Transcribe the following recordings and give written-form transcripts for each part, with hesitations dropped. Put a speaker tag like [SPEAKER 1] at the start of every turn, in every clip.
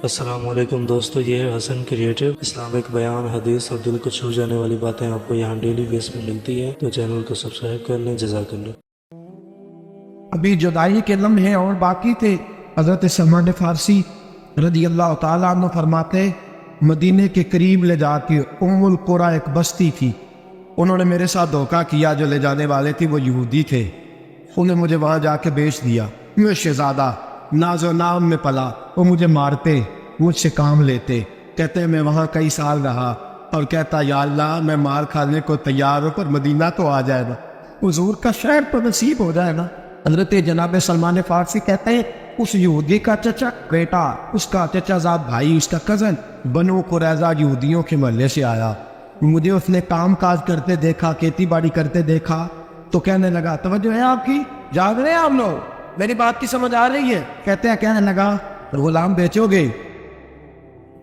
[SPEAKER 1] السلام علیکم دوستو، یہ ہے حسن کریٹو اسلامک بیان، حدیث اور دل کو چھو جانے والی باتیں آپ کو یہاں ڈیلی بیس میں ملتی ہے، تو چینل کو سبسکرائب کر لیں۔ جزاک اللہ۔
[SPEAKER 2] ابھی جدائی کے لمحے اور باقی تھے۔ حضرت سلمان فارسی رضی اللہ تعالیٰ عنہ فرماتے، مدینے کے قریب لے جا کے ام القریٰ ایک بستی تھی، انہوں نے میرے ساتھ دھوکہ کیا، جو لے جانے والے تھے وہ یہودی تھے، انہیں مجھے وہاں جا کے بیچ دیا۔ میں شہزادہ ناز و نام میں پلا، وہ مجھے مارتے، مجھ سے کام لیتے، کہتے میں وہاں کئی سال رہا اور کہتا یا اللہ میں مار کھانے کو تیار ہوں، پر مدینہ تو آ جائے نا، حضور کا شہر تو نصیب ہو جائے نا۔ حضرت جناب سلمان فارسی کہتے ہیں اس یہودی کا چچا بیٹا، اس کا چچا زاد بھائی، اس کا کزن بنو قریظہ یہودیوں کے محلے سے آیا، مجھے اس نے کام کاج کرتے دیکھا، کھیتی باڑی کرتے دیکھا، تو کہنے لگا توجہ ہے آپ کی، جاگ رہے ہیں آپ لوگ، میری بات کی سمجھ آ رہی ہے؟ کہنے لگا غلام بیچو گے؟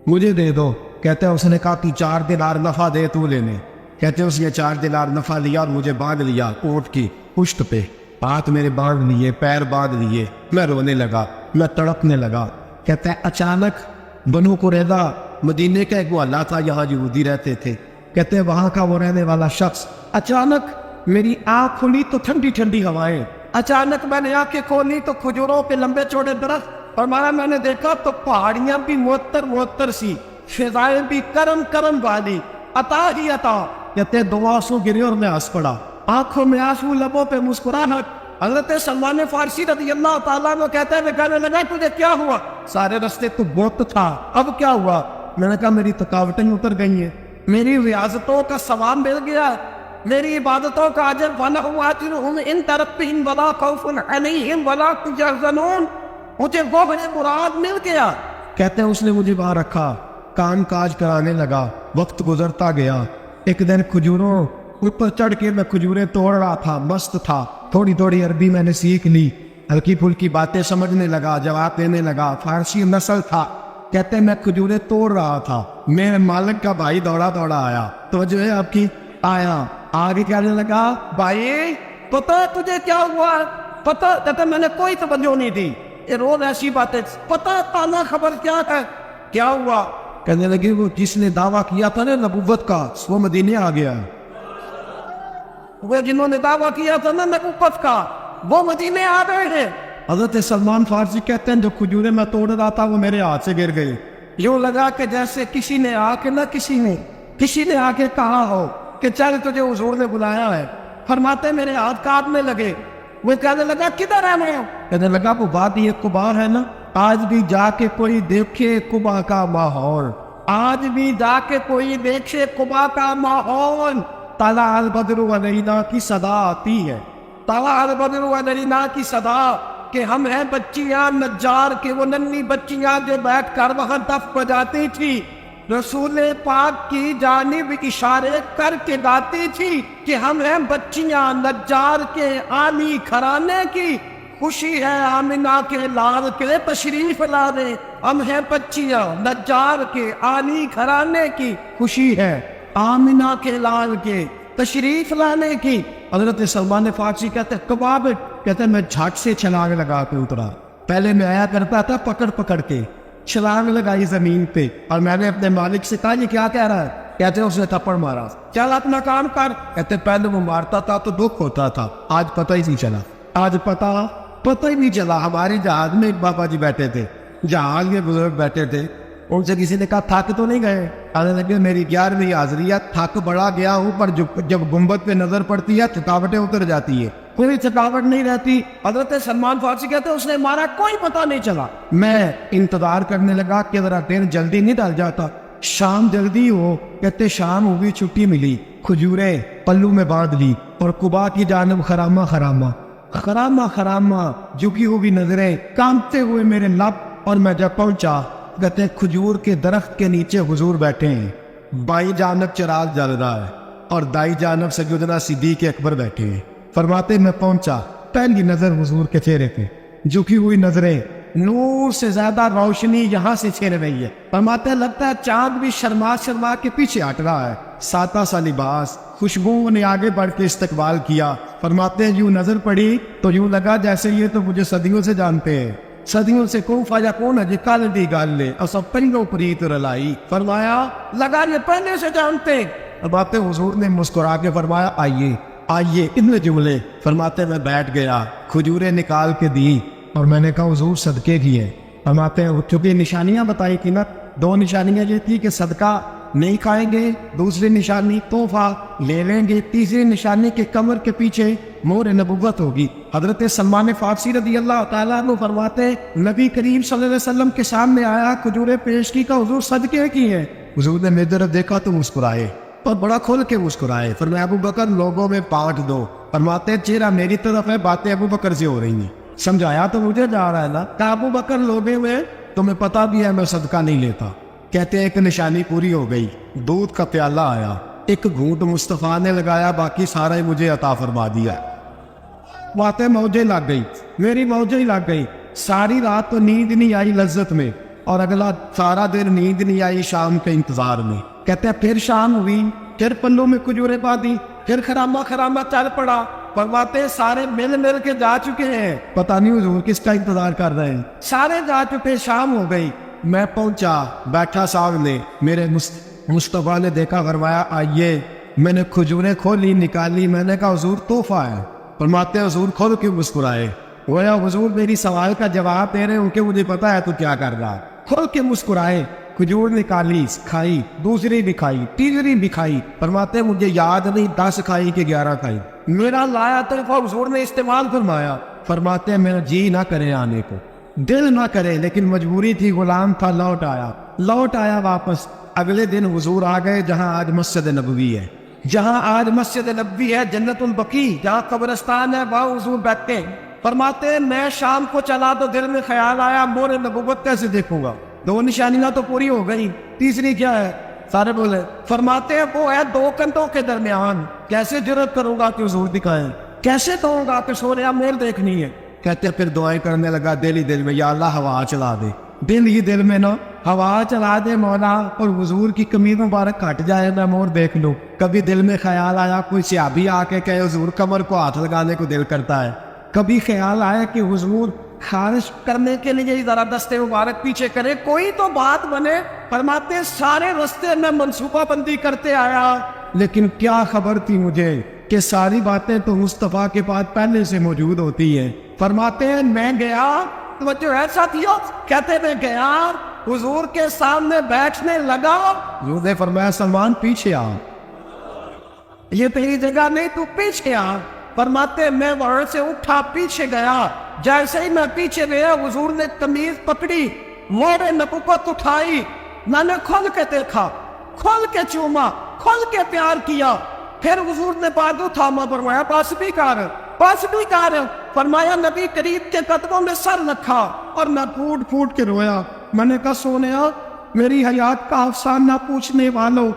[SPEAKER 2] مجھے دے دو۔ کہتے ہیں اس نے کہا تو 4 دینار نفع دے تو لینے۔ کہتے ہیں اس نے 4 دینار نفع لیا اور مجھے باندھ لیا اونٹ کی پشت پہ، ہاتھ میرے باندھ لیے، پیر باندھ لیے، میں رونے لگا، میں تڑپنے لگا۔ کہتے ہیں اچانک بنو قریظہ مدینے کا ایک محلہ تھا، یہاں یہودی رہتے تھے، کہتے ہیں وہاں کا وہ رہنے والا شخص، اچانک میری آنکھ کھلی تو ٹھنڈی ٹھنڈی ہوائیں، اچانک میں نے آنکھیں کھولی تو کھجوروں پہ لمبے چوڑے درخت، اور میں نے دیکھا تو پہاڑیاں بھی معطر سی، فضائیں بھی کرم کرم والی، عطا ہی عطا۔ کہتے ہیں 2 آنسو گرے اور میں ہنس پڑا، آنکھوں میں آنسو، لبوں پہ مسکراہٹ۔ حضرت سلمان فارسی رضی اللہ تعالیٰ عنہ کہتے ہیں میں کہنے لگا تجھے کیا ہوا؟ سارے رستے تو بہت تھا، اب کیا ہوا؟ میں نے کہا میری تھکاوٹیں اتر گئی ہیں، میری ریاضتوں کا ثواب مل گیا، میری عبادتوں کا اجر وَلَهُمْ أَجْرُهُمْ إِنْ تَرَبِّهِمْ وَلَا خَوْفٌ عَلَيْهِمْ وَلَا هُمْ يَحْزَنُونَ، مجھے وہ مراد مل گیا۔ کہتے ہیں اس نے مجھے وہاں رکھا، کام کاج کرانے لگا، وقت گزرتا گیا۔ ایک دن کھجوروں اوپر چڑھ کے میں کھجوریں توڑ رہا تھا، مست تھا، تھوڑی تھوڑی عربی میں نے سیکھ لی، ہلکی پھلکی باتیں سمجھنے لگا، جواب دینے لگا، فارسی نسل تھا۔ کہتے ہیں میں کھجوریں توڑ رہا تھا، میرے مالک کا بھائی دوڑا آیا، توجہ ہے آپ کی، آیا آگے کہنے لگا بھائی پتہ تجھے کیا ہوا؟ پتہ؟ کہتے میں نے کوئی توجہ نہیں دی، یہ روز ایسی باتیں، پتہ تانا خبر کیا ہے؟ کیا ہوا؟ کہنے لگے وہ جس نے دعویٰ کیا تھا نا نبوت کا، وہ مدینے آ گیا، وہ جنہوں نے دعویٰ کیا تھا نا نبوت کا وہ مدینے آ گئے ہیں۔ حضرت سلمان فارسی کہتے ہیں جو کھجوریں میں توڑ رہا تھا وہ میرے ہاتھ سے گر گئی، یوں لگا کہ جیسے کسی نے آ کے کہا ہو کہ چل تجھے حضور نے بلایا ہے۔ فرماتے میرے ہاتھ کاٹنے لگے، وہ کہنے لگا کدھر ہے میں؟ کہنے لگا وہ وادی قباء ہے نا، آج بھی جا کے کوئی دیکھے قباء کا ماحول، آج بھی جا کے کوئی دیکھے قباء کا ماحول۔ طلع البدر علینا کی صدا آتی ہے، طلع البدر علینا کی صدا، کہ ہم ہیں بچیاں نجار کے، وہ ننھی بچیاں جو بیٹھ کر وہاں دف بجاتی تھی، رسول پاک کی جانب اشارے کر کے گاتی تھی کہ ہم ہیں بچیاں نجار کے عالی گھرانے کی، خوشی ہے آمنہ کے لال کے تشریف لانے، ہم ہیں بچیاں نجار کے عالی گھرانے کی، خوشی ہے آمنہ کے لال کے تشریف لانے کی۔ حضرت سلمان فارسی کہتے کباب، کہتے میں جھٹ سے چھلانگ لگا کے اترا، پہلے میں آیا کرتا تھا پکڑ کے، چھلانگ لگائی زمین پہ، اور میں نے اپنے مالک سے کہا یہ کیا کہہ رہا ہے؟ کہتے اس نے تھپڑ مارا، چل اپنا کام کر۔ کہتے پہلے وہ مارتا تھا تو دکھ ہوتا تھا، آج پتہ ہی نہیں چلا، آج پتہ ہی نہیں چلا۔ ہماری جہاز میں ایک بابا جی بیٹھے تھے، جہاز کے بزرگ بیٹھے تھے، ان سے کسی نے کہا تھک تو نہیں گئے؟ کہنے لگے میری 11ویں حاضری ہے، تھک بڑا گیا ہوں، پر جب گنبد پہ نظر پڑتی ہے تھکاوٹیں اتر جاتی ہے، کوئی تھکاوٹ نہیں رہتی۔ حضرت سلمان فارسی کہتے ہیں اس نے مارا، کوئی پتہ نہیں چلا۔ میں انتظار کرنے لگا کہ ذرا دن جلدی نہیں ڈل جاتا، شام جلدی ہو۔ کہتے شام ہوئی، چھٹی ملی، کھجوریں پلو میں باندھ لی، اور قباء کی جانب خرامہ جھکی ہوئی نظریں، کانپتے ہوئے میرے لب، اور میں جب پہنچا کہتے ہیں کھجور کے درخت کے نیچے حضور بیٹھے ہیں، بائیں جانب چراغ جل رہا ہے اور دائیں جانب سیدنا صدیق اکبر بیٹھے ہیں۔ فرماتے میں پہنچا، پہلی نظر حضور کے چہرے پہ، جھکی ہوئی نظریں، نور سے زیادہ روشنی یہاں سے چھن رہی ہے۔ فرماتے لگتا ہے چاند بھی شرما کے پیچھے ہٹ رہا ہے، سادہ سا لباس، خوشبو نے آگے بڑھ کے استقبال کیا۔ فرماتے ہیں یوں نظر پڑی تو یوں لگا جیسے یہ تو مجھے صدیوں سے جانتے ہیں، صدیوں سے کون فاجا کون ہے جی کل دی گل لے اسا پہلو پریت رلائی فرمایا لگا یہ پہلے سے جانتے فرماتے حضور نے مسکرا کے فرمایا آئیے آئیے اتنے جملے فرماتے میں بیٹھ گیا کھجوریں نکال کے دی اور میں نے کہا حضور صدقے کی ہے فرماتے ہیں چونکہ نشانیاں بتائی تھی نا دو نشانیاں یہ تھی کہ صدقہ نہیں کھائیں گے دوسری نشانی تحفہ لے لیں گے تیسری نشانی کے کمر کے پیچھے مہر نبوت ہوگی حضرت سلمان فارسی رضی اللہ تعالیٰ عنہ فرماتے نبی کریم صلی اللہ علیہ وسلم کے سامنے آیا کھجوریں پیش کی کا حضور صدقے کی ہے حضور نے میری طرف دیکھا تو مسکرائے اور بڑا کھل کے مسکرائے فرمایا ابو بکر لوگوں میں بانٹ دو فرماتے چہرہ میری طرف ہے باتیں ابو بکر سے ہو رہی ہیں سمجھایا تو مجھے جا رہا ہے نا کہ ابو بکر لوگے میں تمہیں پتا بھی ہے میں صدقہ نہیں لیتا کہتے ہیں ایک نشانی پوری ہو گئی دودھ کا پیالہ آیا ایک گھونٹ مصطفیٰ نے لگایا باقی سارا ہی مجھے عطا فرما دیا باتیں موجیں لگ گئی میری موجیں ہی لگ گئی ساری رات تو نیند نہیں آئی لذت میں اور اگلا سارا دن نیند نہیں آئی شام کے انتظار میں کہتے ہیں پھر شام ہوئی پھر پلوں میں کھجوریں باندھی پھر خرامہ خرامہ چل پڑا فرماتے ہیں سارے مل مل کے جا چکے ہیں پتہ نہیں حضور کس کا انتظار کر رہے ہیں سارے جا چکے شام ہو گئی میں پہنچا بیٹھا سامنے میرے مصطفیٰ نے دیکھا فرمایا آئیے میں نے کھجوریں کھولی نکالی میں نے کہا حضور تحفہ ہے فرماتے ہیں حضور کھول کے مسکرائے گویا حضور میری سوال کا جواب دے رہے ہیں کہ مجھے پتا ہے تو کیا کر رہا کھول کے مسکرائے کھجور نکالی کھائی دوسری بھی کھائی تیسری بھی کھائی فرماتے ہیں مجھے یاد نہیں 10 کھائی کہ 11 کھائی میرا لایا تحفہ حضور نے استعمال فرمایا فرماتے ہیں میرا جی نہ کرے آنے کو دل نہ کرے لیکن مجبوری تھی غلام تھا لوٹ آیا واپس اگلے دن حضور آ گئے جہاں آج مسجد نبوی ہے جنت البقیع جہاں قبرستان ہے وہاں حضور بیٹھتے فرماتے ہیں میں شام کو چلا تو دل میں خیال آیا مہر نبوت کیسے دیکھوں گا 2 نشانیاں تو پوری ہو گئی تیسری کیا ہے سارے بولے فرماتے ہیں وہ ہے 2 کندھوں کے درمیان کیسے جرأت کروں گا کہ حضور دکھائیں کیسے کہوں گا کہ سوریا مہر دیکھنی ہے کہتے پھر دعائیں کرنے لگا دل ہی دل میں یا اللہ ہوا چلا دے دل ہی دل میں نا ہوا چلا دے مولا اور حضور کی قمیض مبارک کٹ جائے میں مور دیکھ لوں کبھی دل میں خیال آیا کوئی صحابی آ کے کہے حضور کمر کو ہاتھ لگانے کو دل کرتا ہے کبھی خیال آیا کہ حضور خارش کرنے کے لیے ذرا دستے مبارک پیچھے کرے کوئی تو بات بنے فرماتے سارے رستے میں منصوبہ بندی کرتے آیا لیکن کیا خبر تھی مجھے کہ ساری باتیں تو مصطفیٰ کے پاس پہلے سے موجود ہوتی ہیں فرماتے ہیں میں گیا توجہ ہے ساتھیوں کہتے میں گیا حضور کے سامنے بیٹھنے لگا حضور نے فرمایا سلمان پیچھے آ یہ تیری جگہ نہیں تو پیچھے آ فرماتے میں وہاں سے اٹھا پیچھے گیا جیسے ہی میں پیچھے گیا حضور نے قمیض پکڑی مہر نبوت اٹھائی میں نے کھول کے دیکھا کھول کے چوما کھول کے پیار کیا پھر حضور نے بازو تھاما فرمایا پاس بھی کر فرمایا نبی کریم کے قدموں میں سر رکھا اور میں پھوٹ پھوٹ کے رویا میں نے کہا سونیا میری حیات کا افسانہ پوچھنے والوں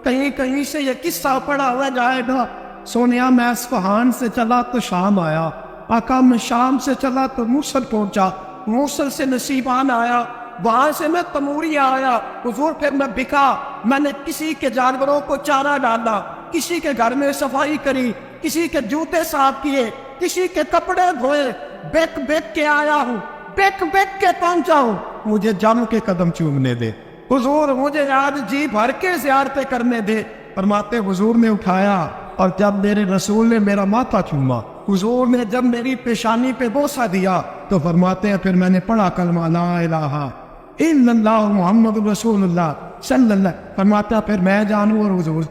[SPEAKER 2] کہیں کہیں سے یہ قصہ پڑا ہوا جائے گا سونیا میں اصفہان سے چلا تو شام آیا آقا میں شام سے چلا تو موصل پہنچا موصل سے نصیبان آیا وہاں سے میں تموریا آیا حضور پھر میں بکا میں نے کسی کے جانوروں کو چارہ ڈالا کسی کے گھر میں صفائی کری کسی کے جوتے صاف کیے کسی کے کپڑے دھوئے بیک بیک کے آیا ہوں بیک بیک کے پہنچا ہوں مجھے جم کے قدم چومنے دے حضور مجھے آج جی بھر کے زیارتیں کرنے دے فرماتے حضور نے اٹھایا اور جب میرے رسول نے میرا ماتھا چوما حضور نے جب میری پیشانی پہ بوسہ دیا تو فرماتے ہیں پھر میں نے پڑھا کلمہ لا الہ الا اللہ محمد رسول اللہ صلی اللہ فرماتا پھر میں جانوں اور حضور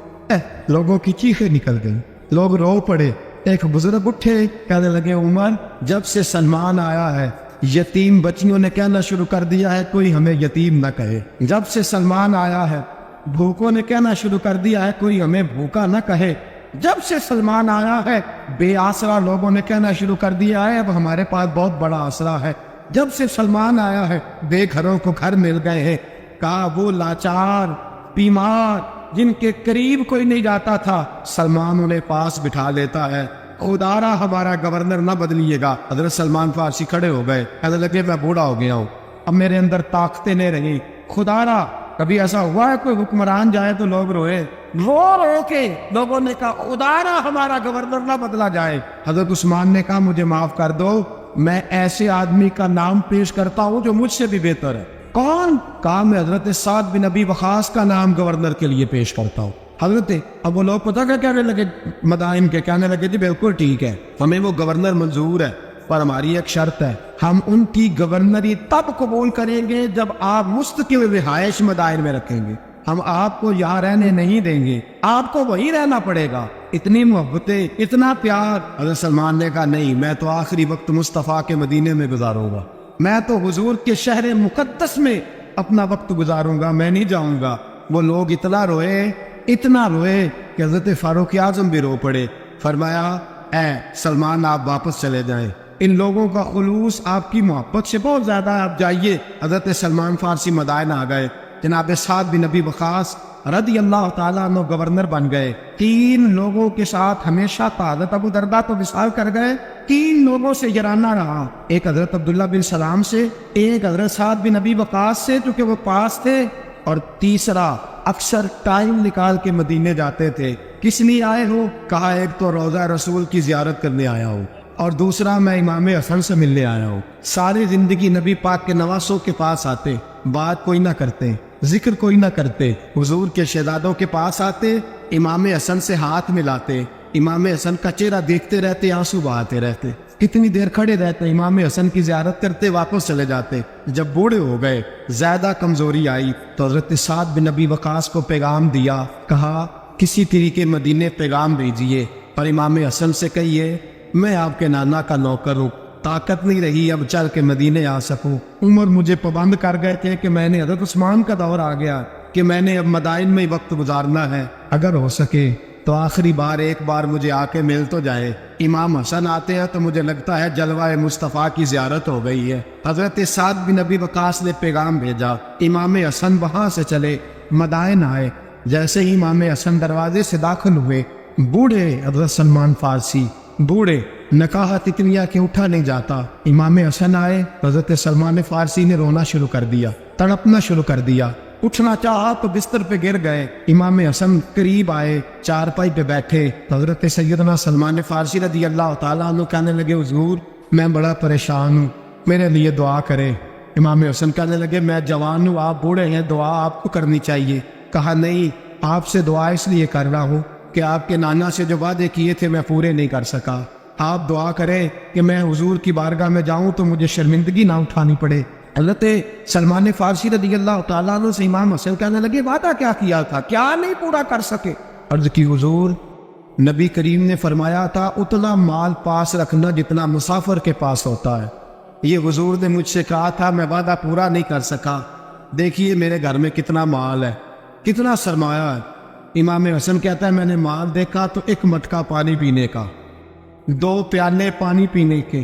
[SPEAKER 2] لوگوں کی چیخیں نکل گئی لوگ رو پڑے ایک بزرگ اٹھے کہنے لگے عمر جب سے سلمان آیا ہے یتیم بچیوں نے کہنا شروع کر دیا ہے کوئی ہمیں یتیم نہ کہے جب سے سلمان آیا ہے بھوکوں نے کہنا شروع کر دیا ہے کوئی ہمیں بھوکا نہ کہے جب سے سلمان آیا ہے بے آسرا لوگوں نے کہنا شروع کر دیا ہے اب ہمارے پاس بہت بڑا آسرا ہے جب سے سلمان آیا ہے بے گھروں کو گھر مل گئے ہیں کہا وہ لاچار بیمار جن کے قریب کوئی نہیں جاتا تھا سلمان انہیں پاس بٹھا لیتا ہے خدا را ہمارا گورنر نہ بدلیے گا حضرت سلمان فارسی کھڑے ہو گئے کہنے لگے میں بوڑھا ہو گیا ہوں اب میرے اندر طاقتیں نہیں رہی خدا را کبھی ایسا ہوا ہے کوئی حکمران جائے تو لوگ روئے رو کے لوگوں نے کہا خدا را ہمارا گورنر نہ بدلا جائے حضرت عثمان نے کہا مجھے معاف کر دو میں ایسے آدمی کا نام پیش کرتا ہوں جو مجھ سے بھی بہتر ہے۔ کون؟ کہا میں حضرت سعد بن ابی وقاص کا نام گورنر کے لیے پیش کرتا ہوں۔ حضرت اب وہ لوگ پتہ کیا کہنے لگے مدائن کے، کہنے لگے جی بالکل ٹھیک ہے، ہمیں وہ گورنر منظور ہے، پر ہماری ایک شرط ہے، ہم ان کی گورنری تب قبول کریں گے جب آپ مستقل رہائش مدائن میں رکھیں گے، ہم آپ کو یہاں رہنے نہیں دیں گے، آپ کو وہیں رہنا پڑے گا۔ اتنی محبتیں، اتنا پیار۔ حضرت سلمان نے کہا نہیں، میں تو آخری وقت مصطفیٰ کے مدینے میں گزاروں گا، میں تو حضور کے شہر مقدس میں اپنا وقت گزاروں گا، میں نہیں جاؤں گا۔ وہ لوگ اتنا روئے کہ حضرت فاروق اعظم بھی رو پڑے۔ فرمایا اے سلمان آپ واپس چلے جائیں، ان لوگوں کا خلوص آپ کی محبت سے بہت زیادہ ہے، آپ جائیے۔ حضرت سلمان فارسی مدائن آ گئے، جناب سعد بن ابی وقاص رضی اللہ تعالیٰ عنہ گورنر بن گئے۔ 3 لوگوں کے ساتھ ہمیشہ تھا، حضرت ابو درداء تو وصال کر گئے، 3 لوگوں سے یارانہ رہا، ایک حضرت عبداللہ بن سلام سے، ایک حضرت سعد بن ابی وقاص سے کیونکہ وہ پاس تھے، اور تیسرا اکثر ٹائم نکال کے مدینے جاتے تھے۔ کس لیے آئے ہو؟ کہا ایک تو روضہ رسول کی زیارت کرنے آیا ہوں، اور دوسرا میں امام حسن سے ملنے آیا ہوں۔ ساری زندگی نبی پاک کے نواسوں کے پاس آتے، بات کوئی نہ کرتے، ذکر کوئی نہ کرتے، حضور کے شہزادوں کے پاس آتے، امام حسن سے ہاتھ ملاتے، امام حسن کا چہرہ دیکھتے رہتے، آنسو بہاتے رہتے، کتنی دیر کھڑے رہتے، امام حسن کی زیارت کرتے، واپس چلے جاتے۔ جب بوڑھے ہو گئے، زیادہ کمزوری آئی، تو حضرت سعد بن ابی وقاص کو پیغام دیا، کہا کسی طریقے مدینے پیغام بھیجیے، پر امام حسن سے کہیے میں آپ کے نانا کا نوکر ہوں، طاقت نہیں رہی اب چل کے مدینے آ سکوں، عمر مجھے پابند کر گئے تھے کہ میں نے، حضرت عثمان کا دور آ گیا کہ میں نے اب مدائن میں ہی وقت گزارنا ہے، اگر ہو سکے تو آخری بار ایک بار مجھے آ کے مل تو جائے۔ امام حسن آتے ہیں تو مجھے لگتا ہے جلوہ مصطفیٰ کی زیارت ہو گئی ہے۔ حضرت سعد بن ابی وقاص نے پیغام بھیجا، امام حسن وہاں سے چلے مدائن آئے، جیسے ہی امام حسن دروازے سے داخل ہوئے، بوڑھے حضرت سلمان فارسی، بوڑھے، نکاحت اتنی کہ اٹھا نہیں جاتا، امام حسن آئے، حضرت سلمان فارسی نے رونا شروع کر دیا، تڑپنا شروع کر دیا، اٹھنا چاہا تو بستر پہ گر گئے۔ امام حسن قریب آئے، چارپائی پہ بیٹھے، حضرت سیدنا سلمان فارسی رضی اللہ تعالیٰ عنہ کہنے لگے حضور میں بڑا پریشان ہوں، میرے لیے دعا کرے۔ امام حسن کہنے لگے میں جوان ہوں، آپ بوڑھے ہیں، دعا آپ کو کرنی چاہیے۔ کہا نہیں، آپ سے دعا اس لیے کر رہا ہوں کہ آپ کے نانا سے جو وعدے کیے تھے میں پورے نہیں کر سکا، آپ دعا کریں کہ میں حضور کی بارگاہ میں جاؤں تو مجھے شرمندگی نہ اٹھانی پڑے۔ حضرت سلمان فارسی رضی اللہ تعالیٰ عنہ سے امام حسن کہنے لگے وعدہ کیا کیا تھا، کیا نہیں پورا کر سکے؟ عرض کی حضور نبی کریم نے فرمایا تھا اتنا مال پاس رکھنا جتنا مسافر کے پاس ہوتا ہے، یہ حضور نے مجھ سے کہا تھا، میں وعدہ پورا نہیں کر سکا، دیکھیے میرے گھر میں کتنا مال ہے، کتنا سرمایہ ہے۔ امام حسن کہتا ہے میں نے مال دیکھا تو 1 مٹکا پانی پینے کا، 2 پیالے پانی پینے کے،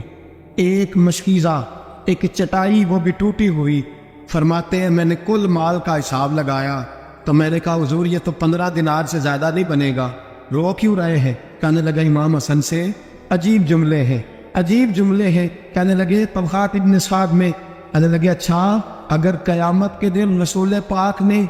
[SPEAKER 2] 1 مشکیزہ، 1 چٹائی وہ بھی ٹوٹی ہوئی۔ فرماتے ہیں میں نے کل مال کا حساب لگایا تو میں نے کہا حضور یہ تو 15 دینار سے زیادہ نہیں بنے گا، رو کیوں رہے ہیں؟ کہنے لگا امام حسن سے عجیب جملے ہیں، عجیب جملے ہیں۔ کہنے لگے طبقات ابن سعد میں، کہنے لگے اچھا اگر قیامت کے دن رسول پاک نے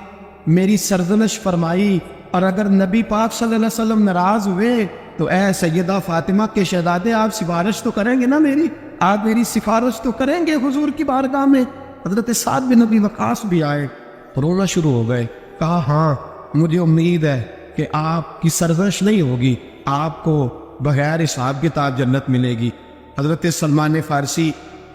[SPEAKER 2] میری سرزنش فرمائی اور اگر نبی پاک صلی اللہ علیہ وسلم ناراض ہوئے تو اے سیدہ فاطمہ کے شہزادے آپ سفارش تو کریں گے نا میری، آپ میری سفارش تو کریں گے حضور کی بارگاہ میں؟ حضرت سعد بن ابی وقاص بھی آئے، رونا شروع ہو گئے، کہا ہاں مجھے امید ہے کہ آپ کی سرزنش نہیں ہوگی، آپ کو بغیر حساب کتاب جنت ملے گی۔ حضرت سلمان فارسی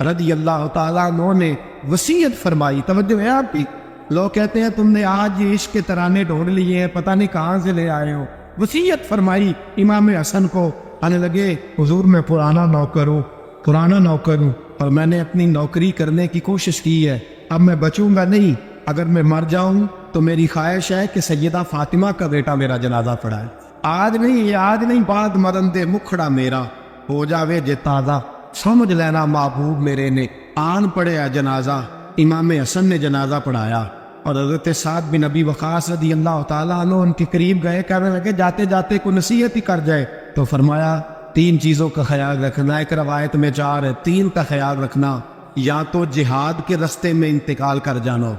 [SPEAKER 2] رضی اللہ تعالیٰ عنہ نے وصیت فرمائی، توجہ ہے آپ کی؟ لوگ کہتے ہیں تم نے آج یہ عشق کے ترانے ڈھونڈ لیے ہیں، پتہ نہیں کہاں سے لے آئے ہو۔ وصیت فرمائی امام حسن کو، آنے لگے حضور میں پرانا نوکر ہوں، پرانا نوکر ہوں، اور میں نے اپنی نوکری کرنے کی کوشش کی ہے، اب میں بچوں گا نہیں، اگر میں مر جاؤں تو میری خواہش ہے کہ سیدہ فاطمہ کا بیٹا میرا جنازہ پڑھائے، آج نہیں بعد مرن دے مکھڑا میرا ہو جاوے جے تازہ، سمجھ لینا محبوب میرے نے آن پڑے جنازہ۔ امام حسن نے جنازہ پڑھایا اور حضرت سعد بن ابی وقاص رضی اللہ تعالیٰ عنہ ان کے قریب گئے، کہنے لگے جاتے جاتے کوئی نصیحت ہی کر جائے، تو فرمایا 3 چیزوں کا خیال رکھنا، ایک روایت میں 4 ہے، 3 کا خیال رکھنا، یا تو جہاد کے رستے میں انتقال کر جانا،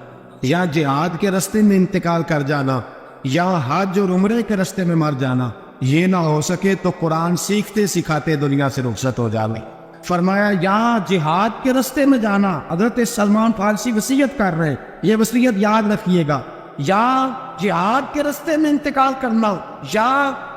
[SPEAKER 2] یا جہاد کے رستے میں انتقال کر جانا، یا حج اور عمرے کے رستے میں مر جانا، یہ نہ ہو سکے تو قرآن سیکھتے سکھاتے دنیا سے رخصت ہو جانا۔ فرمایا یہاں جہاد کے راستے میں جانا، حضرت سلمان فارسی وصیت کر رہے ہیں، یہ وصیت یاد رکھیے گا، یا جہاد کے راستے میں انتقال کرنا یا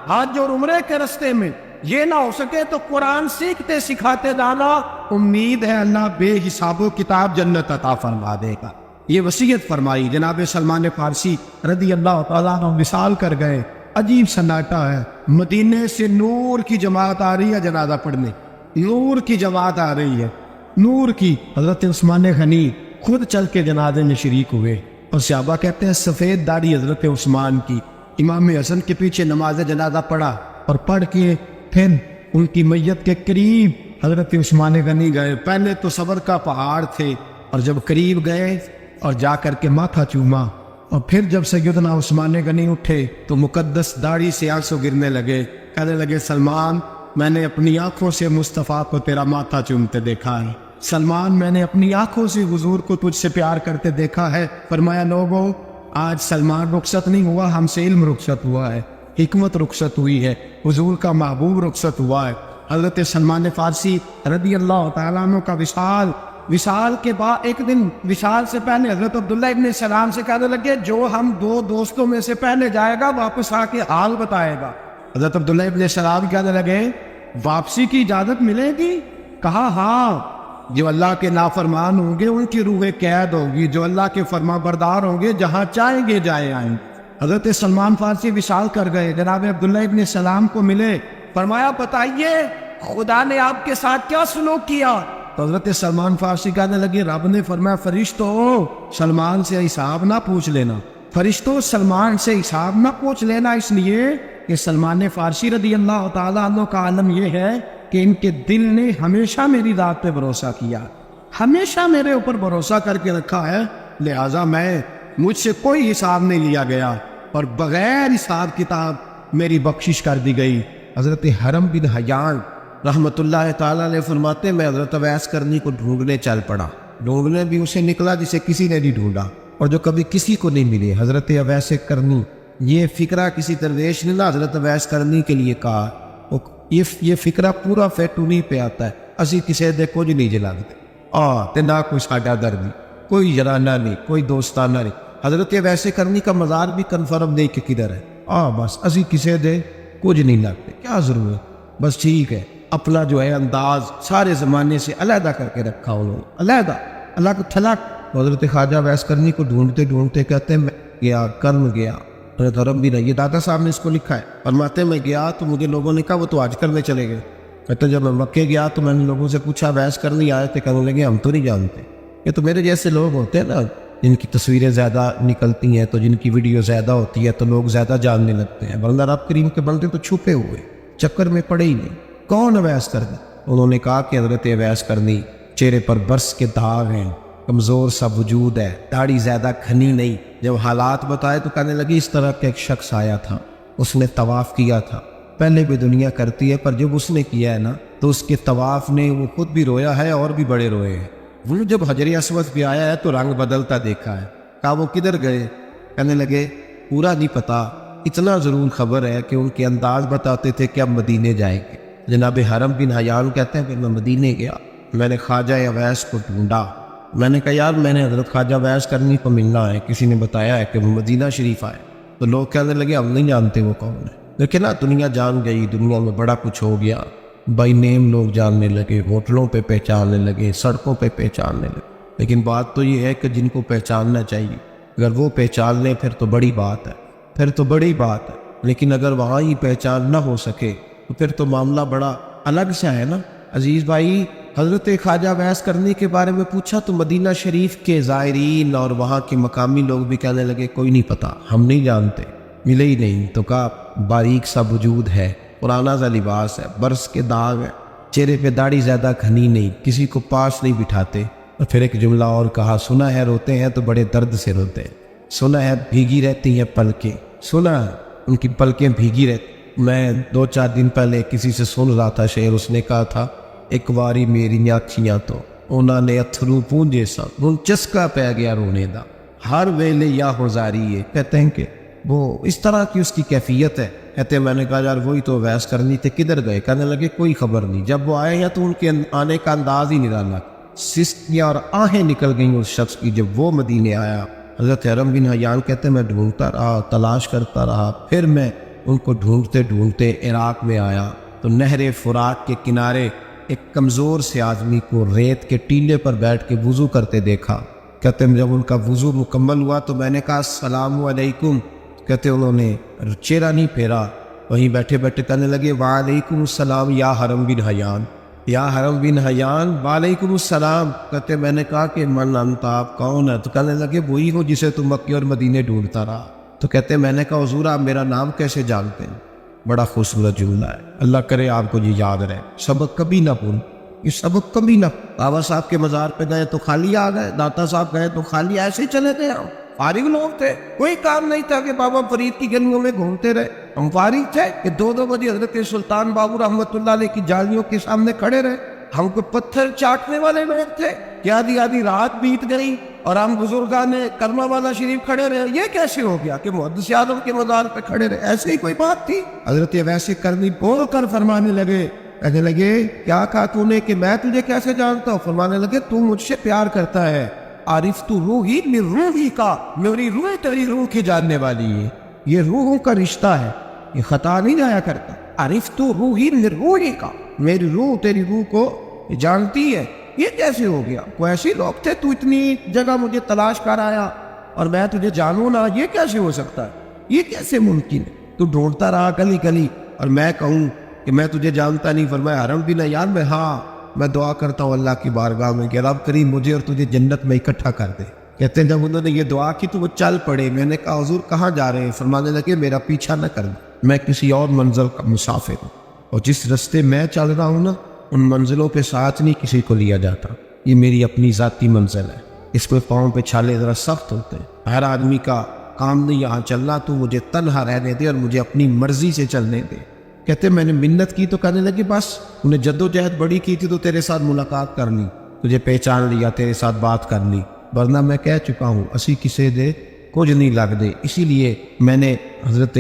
[SPEAKER 2] حج اور عمرے کے راستے میں، یہ نہ ہو سکے تو قرآن سیکھتے سکھاتے جانا، امید ہے اللہ بے حساب و کتاب جنت عطا فرما دے گا۔ یہ وصیت فرمائی۔ جناب سلمان فارسی رضی اللہ تعالیٰ عنہ وصال کر گئے۔ عجیب سناٹا ہے، مدینے سے نور کی جماعت آ رہی ہے جنازہ پڑھنے، نور کی جماعت آ رہی ہے، نور کی۔ حضرت عثمان غنی خود چل کے جنازے میں شریک ہوئے، اور صحابہ کہتے ہیں سفید داڑھی حضرت عثمان کی، امام حسن کے پیچھے نماز جنازہ پڑھا، اور پڑھ کے پھر ان کی میت کے قریب حضرت عثمان غنی گئے۔ پہلے تو صبر کا پہاڑ تھے، اور جب قریب گئے اور جا کر کے ماتھا چوما، اور پھر جب سیدنا عثمان غنی اٹھے تو مقدس داڑھی سے آنسو گرنے لگے، کہنے لگے سلمان میں نے اپنی آنکھوں سے مصطفیٰ کو تیرا ماتھا چومتے دیکھا ہے، سلمان میں نے اپنی آنکھوں سے حضور کو تجھ سے پیار کرتے دیکھا ہے۔ فرمایا لوگوں آج سلمان رخصت نہیں ہوا، ہم سے علم رخصت ہوا ہے، حکمت رخصت ہوئی ہے، حضور کا محبوب رخصت ہوا ہے۔ حضرت سلمان فارسی رضی اللہ تعالیٰ عنہ کا وصال کے بعد ایک دن وصال سے پہلے حضرت عبداللہ ابن سلام سے کہنے لگے جو ہم دو دوستوں میں سے پہلے جائے گا واپس آ کے حال بتائے گا۔ حضرت عبداللہ ابن سلام کہنے لگے واپسی کی اجازت ملے گی؟ کہا ہاں، جو اللہ کے نافرمان ہوں گے ان کی روح قید ہوگی، جو اللہ کے فرما بردار ہوں گے جہاں چاہیں گے جائے آئیں۔ حضرت سلمان فارسی وصال کر گئے، جناب عبداللہ ابن سلام کو ملے، فرمایا بتائیے خدا نے آپ کے ساتھ کیا سلوک کیا؟ تو حضرت سلمان فارسی کہنے لگے رب نے فرمایا فرشتوں سلمان سے حساب نہ پوچھ لینا، فرشتوں سلمان سے حساب نہ پوچھ لینا، اس لیے کہ سلمان فارسی رضی اللہ تعالیٰ عنہ کا عالم یہ ہے کہ ان کے دل نے ہمیشہ میری ذات پہ بھروسہ کیا، ہمیشہ میرے اوپر بھروسہ کر کے رکھا ہے، لہٰذا مجھ سے کوئی حساب نہیں لیا گیا اور بغیر حساب کتاب میری بخشش کر دی گئی۔ حضرت حرم بن حیان رحمت اللہ تعالیٰ نے فرماتے میں حضرت اویس کرنی کو ڈھونڈنے چل پڑا، ڈھونڈنے بھی اسے نکلا جسے کسی نے نہیں ڈھونڈا اور جو کبھی کسی کو نہیں ملے۔ حضرت اویس کرنی، یہ فکرہ کسی درویش نے نہ حضرت اویس کرنی کے لیے کہا، یہ فکرہ پورا فیٹونی پہ آتا ہے، اسی کسی دے کچھ نہیں جلاتے تے نہ کوئی ساڈا دردی، کوئی جرانہ نہیں، کوئی دوستانہ نہیں۔ حضرت اویس کرنی کا مزار بھی کنفرم نہیں کہ کدھر ہے، بس اسی کسی دے کچھ نہیں لگتے، کیا ضرورت، بس ٹھیک ہے۔ اپنا جو ہے انداز سارے زمانے سے علیحدہ کر کے رکھا انہوں نے، علیحدہ، اللہ کو تھلک۔ حضرت خواجہ اویس کرنی کو ڈھونڈتے ڈھونڈتے کہتے ہیں میں گیا، کرم گیا، حضرت حرم بھی نہیں، یہ دادا صاحب نے اس کو لکھا ہے، فرماتے میں گیا تو مجھے لوگوں نے کہا وہ تو آج کرنے چلے گئے۔ کہتے جب میں مکے گیا تو میں نے لوگوں سے پوچھا اویس کرنی آئے تھے، کہنے لگے ہم تو نہیں جانتے۔ یہ تو میرے جیسے لوگ ہوتے ہیں نا جن کی تصویریں زیادہ نکلتی ہیں تو جن کی ویڈیو زیادہ ہوتی ہے تو لوگ زیادہ جاننے لگتے ہیں، ورنہ رب کریم کے بندے تو چھپے ہوئے چکر میں پڑے ہی نہیں۔ کون اویس کرنی؟ انہوں نے کہا کہ حضرت اویس کرنی چہرے پر برس کے داغ ہیں، کمزور سا وجود ہے، داڑھی زیادہ گھنی نہیں۔ جب حالات بتائے تو کہنے لگی اس طرح کا ایک شخص آیا تھا، اس نے طواف کیا تھا، پہلے بھی دنیا کرتی ہے پر جب اس نے کیا ہے نا تو اس کے طواف نے وہ خود بھی رویا ہے اور بھی بڑے روئے ہیں۔ وہ جب حجر اسود پہ آیا ہے تو رنگ بدلتا دیکھا ہے۔ کہا وہ کدھر گئے؟ کہنے لگے پورا نہیں پتا، اتنا ضرور خبر ہے کہ ان کے انداز بتاتے تھے کہ اب مدینے جائیں گے۔ جناب حرم بن حیان کہتے ہیں کہ میں مدینے گیا، میں نے خواجہ اویس کو ڈھونڈا، میں نے کہا یار میں نے حضرت خواجہ اویس کرنی کو ملنا ہے، کسی نے بتایا ہے کہ وہ مدینہ شریف آئے، تو لوگ کہنے لگے ہم نہیں جانتے وہ کون ہے۔ لیکن نا دنیا جان گئی، دنیا میں بڑا کچھ ہو گیا، بائی نیم لوگ جاننے لگے، ہوٹلوں پہ پہچاننے لگے، سڑکوں پہ پہچاننے لگے۔ لیکن بات تو یہ ہے کہ جن کو پہچاننا چاہیے اگر وہ پہچان لیں پھر تو بڑی بات ہے، پھر تو بڑی بات ہے۔ لیکن اگر وہاں ہی پہچان نہ ہو سکے تو پھر تو معاملہ بڑا الگ سا ہے نا۔ عزیز بھائی، حضرت خواجہ اویس کرنی کے بارے میں پوچھا تو مدینہ شریف کے زائرین اور وہاں کے مقامی لوگ بھی کہنے لگے کوئی نہیں پتا، ہم نہیں جانتے، ملے ہی نہیں۔ تو کہا باریک سا وجود ہے، پرانا سا لباس ہے، برس کے داغ ہے، چہرے پہ داڑھی زیادہ گھنی نہیں، کسی کو پاس نہیں بٹھاتے۔ اور پھر ایک جملہ اور کہا، سنا ہے روتے ہیں تو بڑے درد سے روتے ہیں، سنا ہے بھیگی رہتی ہیں پلکیں، سنا ہے ان کی پلکیں بھیگی رہتی۔ میں 2-4 دن پہلے کسی سے سن رہا تھا شعر، اس نے کہا تھا ایک واری میری آنکھیاں تو انہوں نے اتھرو پونجے سا ان چسکا پہ گیا رونے دا، ہر ویلے یا ہزاری ہے۔ کہتے ہیں کہ وہ اس طرح کی اس کی کیفیت ہے کہتے میں نے کہا یار وہی تو بحث کرنی تھی، کدھر گئے؟ کہنے لگے کوئی خبر نہیں۔ جب وہ آئے یا تو ان کے آنے کا انداز ہی نرالا، سسکیاں اور آہیں نکل گئیں اس شخص کی جب وہ مدینے آیا۔ حضرت حرم بن حیان کہتے میں ڈھونڈتا رہا، تلاش کرتا رہا، پھر میں ان کو ڈھونڈتے ڈھونڈتے عراق میں آیا تو نہر فرات کے کنارے ایک کمزور سے آدمی کو ریت کے ٹیلے پر بیٹھ کے وضو کرتے دیکھا۔ کہتے ہیں جب ان کا وضو مکمل ہوا تو میں نے کہا السلام علیکم۔ کہتے انہوں نے چہرہ نہیں پھیرا، وہیں بیٹھے بیٹھے کہنے لگے وعلیکم السلام یا حرم بن حیان، یا حرم بن حیان وعلیکم السلام۔ کہتے میں نے کہا کہ من انت، آپ کون ہے؟ تو کہنے لگے وہی ہو جسے تم مکے اور مدینے ڈھونڈتا رہا۔ تو کہتے میں نے کہا حضور آپ میرا نام کیسے جانتے ہیں؟ بڑا خوبصورت جملہ ہے، اللہ کرے آپ کو یہ یاد رہے، سبق کبھی نہ بھول، یہ سبق کبھی نہ۔ بابا صاحب کے مزار پہ گئے تو خالی آ گئے، داتا صاحب گئے تو خالی ایسے ہی چلے گئے، ہم فارغ لوگ تھے، کوئی کام نہیں تھا کہ بابا فرید کی گلیوں میں گھومتے رہے، ہم فارغ تھے کہ 2 بجے حضرت سلطان بابو رحمۃ اللہ علیہ کی جالیوں کے سامنے کھڑے رہے، ہم کو پتھر چاٹنے والے لوگ تھے کہ آدھی رات بیت گئی اور ہم بزرگان کرما والا شریف کھڑے رہے۔ یہ کیسے ہو گیا کہ محدث اعظم کے مزار پہ کھڑے رہے؟ ایسے ہی کوئی بات تھی؟ حضرت ویسے کرنی بول کر فرمانے لگے، کہنے لگے کیا کہا تو نے کہ میں تجھے کیسے جانتا ہوں؟ فرمانے لگے تو مجھ سے پیار کرتا ہے، عارف تو روحی من روحی کا، میری روح تیری روح کی جاننے والی ہے، یہ روحوں کا رشتہ ہے، یہ خطا نہیں جایا کرتا۔ عارف تو روحی من روحی کا، میری روح تیری روح کو جانتی ہے۔ یہ کیسے ہو گیا؟ کوئی ایسے لوگ تھے تو اتنی جگہ مجھے تلاش کر آیا اور میں تجھے جانوں نہ؟ یہ کیسے ہو سکتا ہے؟ یہ کیسے ممکن ہے؟ تو ڈھونڈتا رہا گلی گلی اور میں کہوں کہ میں تجھے جانتا نہیں؟ فرمایا حرم بن حیان میں ہاں میں دعا کرتا ہوں اللہ کی بارگاہ میں کہ رب کریم مجھے اور تجھے جنت میں اکٹھا کر دے۔ کہتے ہیں جب انہوں نے یہ دعا کی تو وہ چل پڑے۔ میں نے کہا حضور کہاں جا رہے ہیں؟ فرمانے لگے میرا پیچھا نہ کرنا، میں کسی اور منزل کا مسافر ہوں، اور جس رستے میں چل رہا ہوں نا ان منزلوں پہ ساتھ نہیں کسی کو لیا جاتا، یہ میری اپنی ذاتی منزل ہے، اس پہ پاؤں پہ چھالے ذرا سخت ہوتے ہیں، ہر آدمی کا کام نہیں یہاں چلنا، تو مجھے تنہا رہنے دے اور مجھے اپنی مرضی سے چلنے دے۔ کہتے میں نے منت کی تو کہنے لگے بس انہیں جدوجہد بڑی کی تھی تو تیرے ساتھ ملاقات کر لی، تجھے پہچان لیا، تیرے ساتھ بات کر لی، ورنہ میں کہہ چکا ہوں اسی کسے دے کچھ نہیں لگ دے۔ اسی لیے میں نے حضرت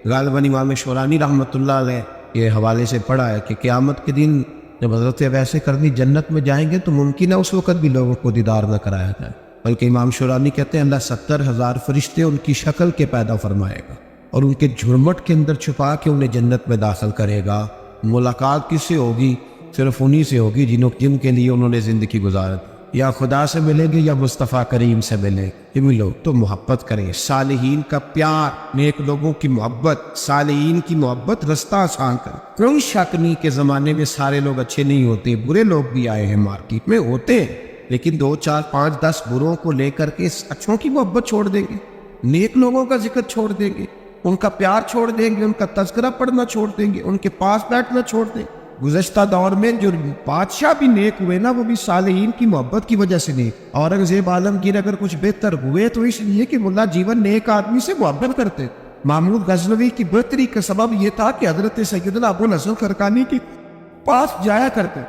[SPEAKER 2] غالباً امام شورانی رحمۃ اللہ علیہ یہ حوالے سے پڑھا ہے کہ قیامت کے دن جب حضرت ویسے کرنی جنت میں جائیں گے تو ممکن ہے اس وقت بھی لوگوں کو دیدار نہ کرایا جائے، بلکہ امام شورانی کہتے ہیں اللہ 70,000 فرشتے ان کی شکل کے پیدا فرمائے گا اور ان کے جھرمٹ کے اندر چھپا کے انہیں جنت میں داخل کرے گا۔ ملاقات کس سے ہوگی؟ صرف انہی سے ہوگی جن کے لیے انہوں نے زندگی گزاری، یا خدا سے ملیں گے یا مصطفیٰ کریم سے ملیں گے۔ یہ لوگ تو محبت کریں، صالحین کا پیار، نیک لوگوں کی محبت، صالحین کی محبت رستہ آسان کریں۔ کوئی شک نہیں کہ زمانے میں سارے لوگ اچھے نہیں ہوتے، برے لوگ بھی آئے ہیں مارکیٹ میں، ہوتے ہیں، لیکن 2 4 5 10 بروں کو لے کر کے اچھوں کی محبت چھوڑ دیں گے، نیک لوگوں کا ذکر چھوڑ دیں گے، ان کا پیار چھوڑ دیں گے، ان کا تذکرہ پڑھنا چھوڑ دیں گے، ان کے پاس بیٹھنا چھوڑ دیں گے۔ گزشتہ دور میں جو بادشاہ بھی نیک ہوئے نا وہ بھی صالحین کی محبت کی وجہ سے نیک۔ اورنگزیب عالمگیر اگر کچھ بہتر ہوئے تو اس لیے کہ ملا جیون نیک آدمی سے محبت کرتے۔ محمود غزنوی کی بہتری کا سبب یہ تھا کہ حضرت سیدنا ابو نصر خرقانی کے پاس جایا کرتے۔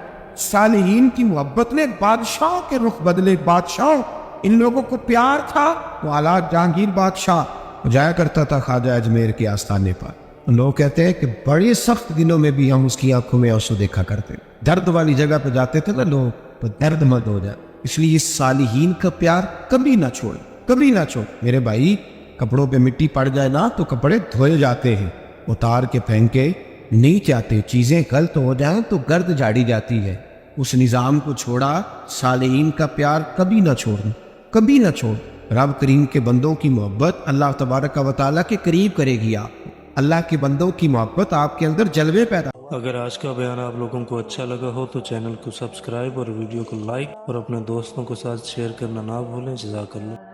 [SPEAKER 2] صالحین کی محبت نے بادشاہ کے رخ بدلے، بادشاہ ان لوگوں کو پیار تھا، وہ اعلیٰ جہانگیر بادشاہ جایا کرتا تھا خواجہ اجمیر کے آستانے پر۔ لوگ کہتے ہیں کہ بڑے سخت دنوں میں بھی ہم اس کی آنکھوں میں آنسو دیکھا کرتے، درد والی جگہ پہ جاتے تھے نا لوگ تو درد مند ہو جائے، اس لیے صالحین کا پیار کبھی نہ چھوڑ، کبھی نہ چھوڑ۔ میرے بھائی کپڑوں پہ مٹی پڑ جائے نا تو کپڑے دھوئے جاتے ہیں، اتار کے پھینکے نہیں چاہتے، چیزیں غلط ہو جائیں تو گرد جاڑی جاتی ہے، اس نظام کو چھوڑا۔ صالحین کا پیار کبھی نہ چھوڑنا، کبھی نہ چھوڑ۔ رب کریم کے بندوں کی محبت اللہ تبارک و تعالیٰ کے قریب کرے گی آپ، اللہ کے بندوں کی محبت آپ کے اندر جلوے پیدا۔
[SPEAKER 1] اگر آج کا بیان آپ لوگوں کو اچھا لگا ہو تو چینل کو سبسکرائب اور ویڈیو کو لائک اور اپنے دوستوں کے ساتھ شیئر کرنا نہ بھولیں۔ جزاک اللہ۔